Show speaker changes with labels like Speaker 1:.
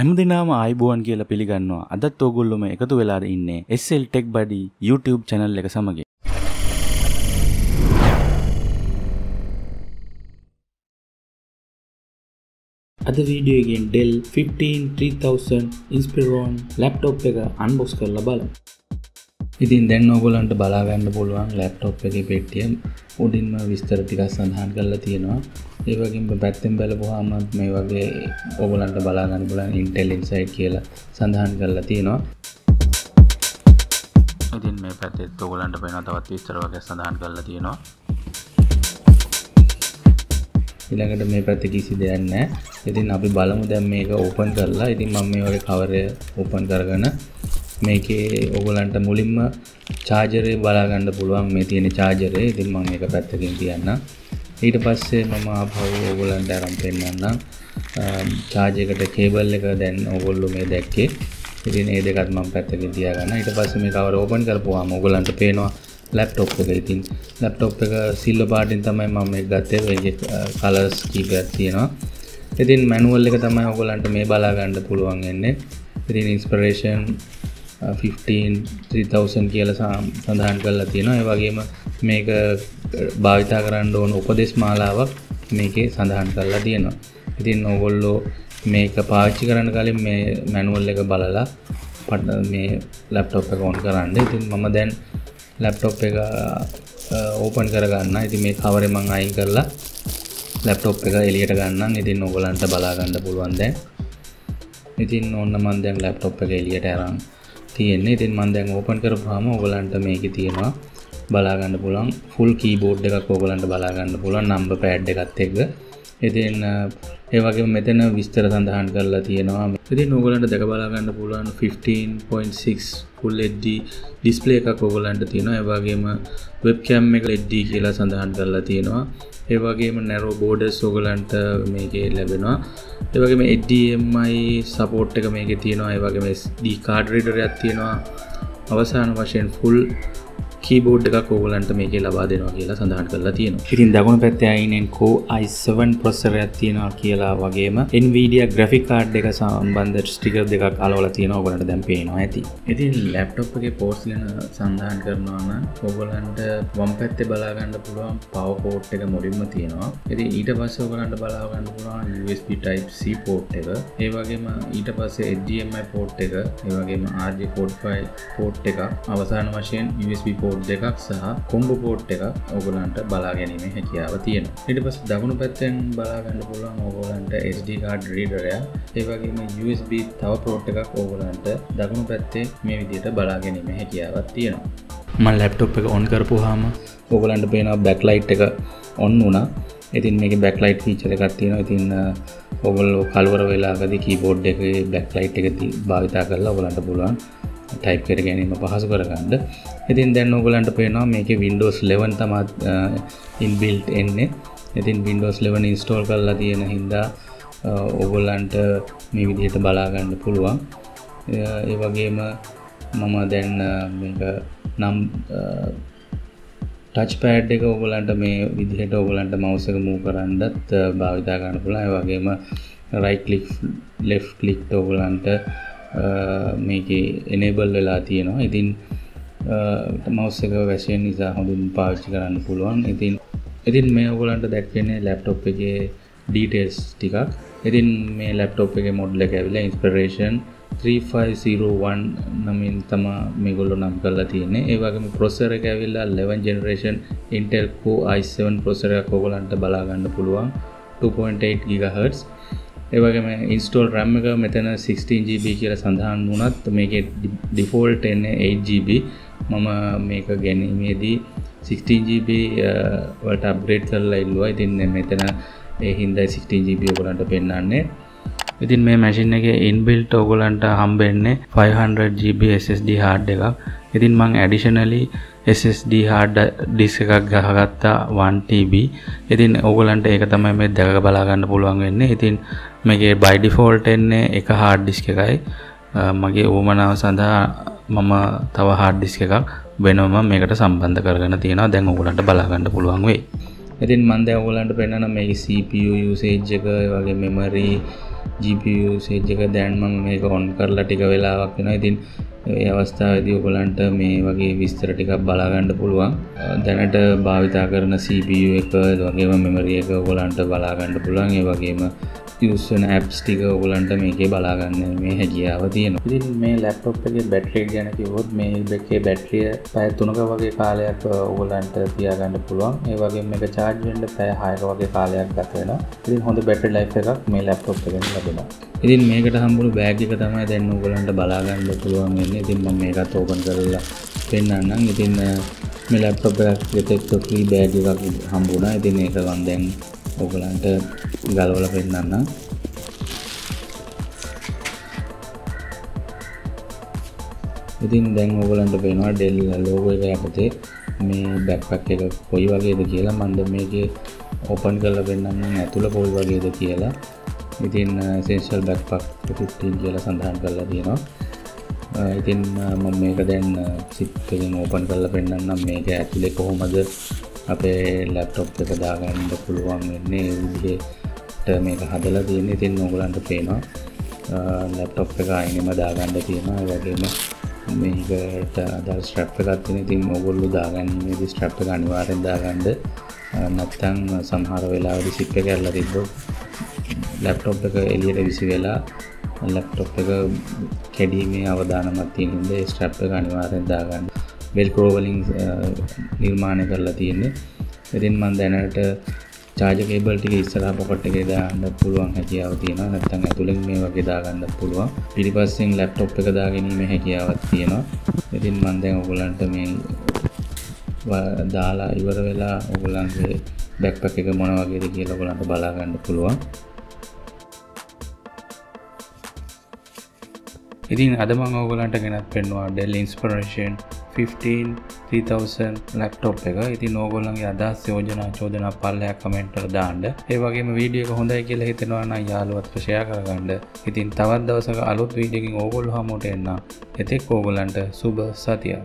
Speaker 1: හැමදිනම ආයිබෝවන් කියලා පිළිගන්නවා. අදත් ඕගොල්ලෝම එකතු වෙලා ඉන්නේ sltechbuddy YouTube channel එක සමග. අද වීඩියෝ එකෙන් Dell 3000 Inspiron laptop එක unbox කරලා බලමු. ඉතින් දැන් ඕගොල්ලන්ට බලා ගන්න පුළුවන් laptop එකේ පෙට්ටිය උඩින්ම විස්තර ටිකක් සඳහන් කරලා තියෙනවා. ඒ වගේම පැත්තෙන් බලපුවාම මේ වගේ ඕගොල්ලන්ට බලා ගන්න පුළුවන් Intel Inside කියලා සඳහන් කරලා තියෙනවා. ඉතින් මේ පැත්තේ ඕගොල්ලන්ට වෙන තවත් විස්තර වගේ සඳහන් කරලා තියෙනවා. ඊළඟට මේ පැත්තේ කිසි දෙයක් නැහැ. ඉතින් අපි බලමු දැන් මේක ඕපන් කරලා. ඉතින් මම මේ වගේ කවර් එක ඕපන් කරගෙන මේකේ ඕගොල්ලන්ට මුලින්ම charger එක බලා ගන්න පුළුවන් මේ තියෙන charger එක. ඉතින් මම මේක පැත්තකින් තියන්නම්. ඊට පස්සේ මම ආපහු ඕගොල්ලන්ට අරන් පෙන්නන්නම් charger එකට cable එක දැන් ඕගොල්ලෝ මේ දැක්කේ. ඉතින් මේ දෙකත් මම පැත්තකින් තියාගන්න. ඊට පස්සේ මේ කවර් ඕපන් කරපුවාම ඕගොල්ලන්ට පේනවා laptop එක. ඉතින් laptop එක silver පාටින් තමයි මම මේක ගත්තේ. ඒකේ colors කීපයක් තියෙනවා. ඉතින් manual එක තමයි ඔයගොල්ලන්ට මේ බලා ගන්න පුළුවන් වෙන්නේ. ඉතින් inspiration 3000 කියලා සඳහන් කරලා තියෙනවා. ඒ වගේම මේක භාවිතා කරන්න ඕන උපදේශ මාලාවක් මේකේ සඳහන් කරලා තියෙනවා. ඉතින් ඔයගොල්ලෝ මේක පාවිච්චි කරන්න කලින් මේ manual එක බලලා මේ laptop එක on කරන්න. ඉතින් මම දැන් laptop එක open කරගන්න. ඉතින් මේ cover එක මම අයින් කරලා laptop එක එළියට ගන්නම්. ඉතින් ඔයගලන්ට බලා ගන්න පුළුවන් දැන්. ඉතින් ඕන්න මම දැන් laptop එක එළියට අරන් තියෙන්නේ. ඉතින් මම දැන් open කරපුවාම ඔයගලන්ට මේකේ තියෙනවා බලා ගන්න පුළුවන් full keyboard එකක් ඔයගලන්ට බලා ගන්න පුළුවන් number pad එකත් එක්ක. ඉතින් ඒ වගේම මෙතන විස්තර සඳහන් කරලා තියෙනවා. ඉතින් ඔයගලන්ට දැක බලා ගන්න පුළුවන් 15.6 full HD display එකක් ඔයගලන්ට තියෙනවා. ඒ වගේම webcam එක HD කියලා සඳහන් කරලා තියෙනවා. ඒ වගේම narrow borders ඔයගලන්ට මේකේ ලැබෙනවා. ඒ වගේම HDMI support එක මේකේ තියෙනවා. ඒ වගේම SD card reader එකක් තියෙනවා. අවසාන වශයෙන් full keyboard එකක් ඕගලන්ට මේකේ ලබා දෙනවා කියලා සඳහන් කරලා තියෙනවා. ඉතින් දකුණු පැත්තේ අයිනෙන් Core i7 processor එකක් තියෙනවා කියලා වගේම Nvidia graphic card එක සම්බන්ධ sticker දෙකක් අලවලා තියෙනවා. ඔයගලන්ට දැන් පේනවා ඇති. ඉතින් laptop එකේ ports ගැන සඳහන් කරනවා නම් ඔයගලන්ට වම් පැත්තේ බලා ගන්න පුළුවන් power port එක මුලින්ම තියෙනවා. ඉතින් ඊට පස්සේ ඔයගලන්ට බලා ගන්න පුළුවන් USB type C port එක. ඒ වගේම ඊට පස්සේ HDMI port එක, ඒ වගේම RJ45 port එක, අවසාන වශයෙන් USB port දෙකක් සහ කොම්බෝ පෝට් එකක් ඔයගලන්ට බලා ගැනීමේ හැකියාව තියෙනවා. ඊට පස්සේ දකුණු පැත්තෙන් බලා ගන්න පුළුවන් ඔයගලන්ට SD card reader එක. ඒ වගේම USB තව පෝට් එකක් ඔයගලන්ට දකුණු පැත්තේ මේ විදිහට බලා ගැනීමේ හැකියාවක් තියෙනවා. මම laptop එක on කරපුවාම ඔයගලන්ට පේනවා backlight එක on වුණා. ඉතින් මේකේ backlight feature එකක් තියෙනවා. ඉතින් ඔයගොල්ලෝ කලවර වෙලාවකදී keyboard එකේ backlight එක භාවිතා කරලා ඔයගලන්ට පුළුවන් type කර ගැනීම පහසු කරගන්න. ඉතින් දැන් ඔයගලන්ට පේනවා මේකේ Windows 11 තමයි inbuilt එන්නේ. ඉතින් Windows 11 install කරලා තියෙන හින්දා ඔයගලන්ට මේ විදිහට බලා ගන්න පුළුවන්. ඒ වගේම මම දැන් මේක නම් touch pad එක ඔයගලන්ට මේ විදිහට ඔයගලන්ට mouse එක move කරන්නත් භාවිතා කරන්න පුළුවන්. ඒ වගේම right click left click ඔයගලන්ට මේකේ enable වෙලා තියෙනවා. ඉතින් mouse එක වැසියෙන් නිසා හොඳින් පාවිච්චි කරන්න පුළුවන්. ඉතින් මේ ඔයගලන්ට දැක්කනේ laptop එකේ details ටිකක්. ඉතින් මේ laptop එකේ model එක ඇවිල්ලා Inspiration 3501 නමින් තමයි මේගොල්ලෝ නම් කරලා තියෙන්නේ. ඒ වගේම processor එක ඇවිල්ලා 11 generation Intel Core i7 processor එකක් ඔයගලන්ට බලා ගන්න පුළුවන් 2.8 GHz. ඒ වගේම install RAM එක මෙතන 16GB කියලා සඳහන් වුණත් මේකේ default එන්නේ 8GB. මම මේක ගැනීමේදී 16GB වලට upgrade කරලා ඉල්ලුවා. ඉතින් මෙතන ඒ හින්දා 16GB ඔයගලන්ට පෙන්නන්නේ. ඉතින් මේ machine එකේ inbuilt ඔයගලන්ට හම්බෙන්නේ 500GB SSD hard එකක්. ඉතින් මම additionally SSD hard disk එකක් ගහගත්තා 1TB. ඉතින් ඔයගලන්ට ඒක තමයි මේ දෙක බලා ගන්න පුළුවන් වෙන්නේ. ඉතින් මේකේ by default එන්නේ එක hard disk එකයි. මගේ උවමනාව සඳහා මම තව hard disk එකක් වෙනම මේකට සම්බන්ධ කරගෙන තියෙනවා. දැන් ඔයගලන්ට බලා ගන්න පුළුවන් වෙයි. ඉතින් මම දැන් ඔයගලන්ට පෙන්නන මේකේ CPU usage එක, ඒ වගේ memory GPU usage එක දැන් මම මේක on කරලා ටික වෙලාවක් වෙනවා. ඉතින් ඒ අවස්ථාවේදී ඔයගලන්ට මේ වගේ විස්තර ටිකක් බලා ගන්න පුළුවන්. දැනට භාවිතා කරන CPU එක, ඒ වගේම memory එක ඔයගලන්ට බලා ගන්න පුළුවන්. ඒ වගේම use වෙන apps ටික ඔයගලන්ට මේකේ බලා ගන්න මේ හැකියාව තියෙනවා. ඉතින් මේ laptop එකේ battery ගැන කිව්වොත් මේ එකේ battery පැය 3ක වගේ කාලයක් ඔයගලන්ට තියාගන්න පුළුවන්. ඒ වගේම මේක charge වෙන්න පැය 6ක වගේ කාලයක් ගත වෙනවා. ඉතින් හොඳ battery life එකක් මේ laptop එකෙන් ලැබෙනවා. ඉතින් මේකට හම්බුණු බෑග් එක තමයි දැන් ඔයගලන්ට බලා ගන්න පුළුවන් වෙන්නේ. ඉතින් මම මේකත් ඕපන් කරලා පෙන්නන්නම්. ඉතින් මේ laptop එකත් free bag එකක් හම්බුණා. ඉතින් ඒක මම දැන් ඔයගලන්ට ගලවලා පෙන්නන්නම්. ඉතින් දැන් ඔයගලන්ට පේනවා Dell logo එක යටතේ මේ backpack එක කොයි වගේද කියලා. මම දැන් මේකේ ඕපන් කරලා පෙන්නන්නම් ඇතුළ කොයි වගේද කියලා. ඉතින් essential backpack 15 කියලා සඳහන් කරලා තියෙනවා. ඉතින් මම මේක දැන් zip එකෙන් ඕපන් කරලා පෙන්නන්නම් මේක ඇතුලේ කොහොමද අපේ laptop එක දාගන්න පුළුවන් වෙන්නේ. ඒ විදිහට මේක හදලා තියෙන්නේ. ඉතින් ඔයගලන්ට පේනවා laptop එක අයිනෙම දාගන්න තියෙනවා. ඒ වගේම මේකට අදාළ strap එකක් තියෙනවා. ඉතින් ඔයගොල්ලෝ දාගන්නේදී strap එක අනිවාර්යෙන් දාගන්න. නැත්නම් සමහර වෙලාවෙදි zip එක ඇරලා තිබ්බොත් laptop එක එළියට විසි වෙලා laptop එක කැඩීමේ අවදානමක් තියෙන හින්දා ඒ strap එක අනිවාර්යෙන් දාගන්න. velcro වලින් නිර්මාණය කරලා තියෙන්නේ. ඉතින් මම දැනට charger cable ටික ඉස්සරහා pocket එකේ දාන්න පුළුවන් හැකියාව තියෙනවා. නැත්නම් ඇතුලෙන් මේ වගේ දාගන්නත් පුළුවන්. පිටිපස්සෙන් laptop එක දාගැනීමේ හැකියාවක් තියෙනවා. ඉතින් මම දැන් ඔයගලන්ට මේ දාලා ඉවර වෙලා ඔයගලන්ගේ backpack එක මොන වගේද කියලා ඔයගලන්ට බලා ගන්න පුළුවන්. ඉතින් අද මම ඔයගලන්ට ගෙනත් පෙන්නවා Dell Inspiron 15 3000 laptop එක. ඉතින් ඕගොල්ලන්ගේ අදහස් යෝජනා චෝදනා පල්ලෙහා කමෙන්ට් වල දාන්න. ඒ වගේම වීඩියෝ එක හොඳයි කියලා හිතෙනවා නම් යාළුවන්ට ෂෙයා කරගන්න. ඉතින් තවත් දවසක අලුත් වීඩියෝ එකකින් ඕගොල්ලෝ හමුවට එන්න. එතෙක් ඕගොල්ලන්ට සුබ සතියක්.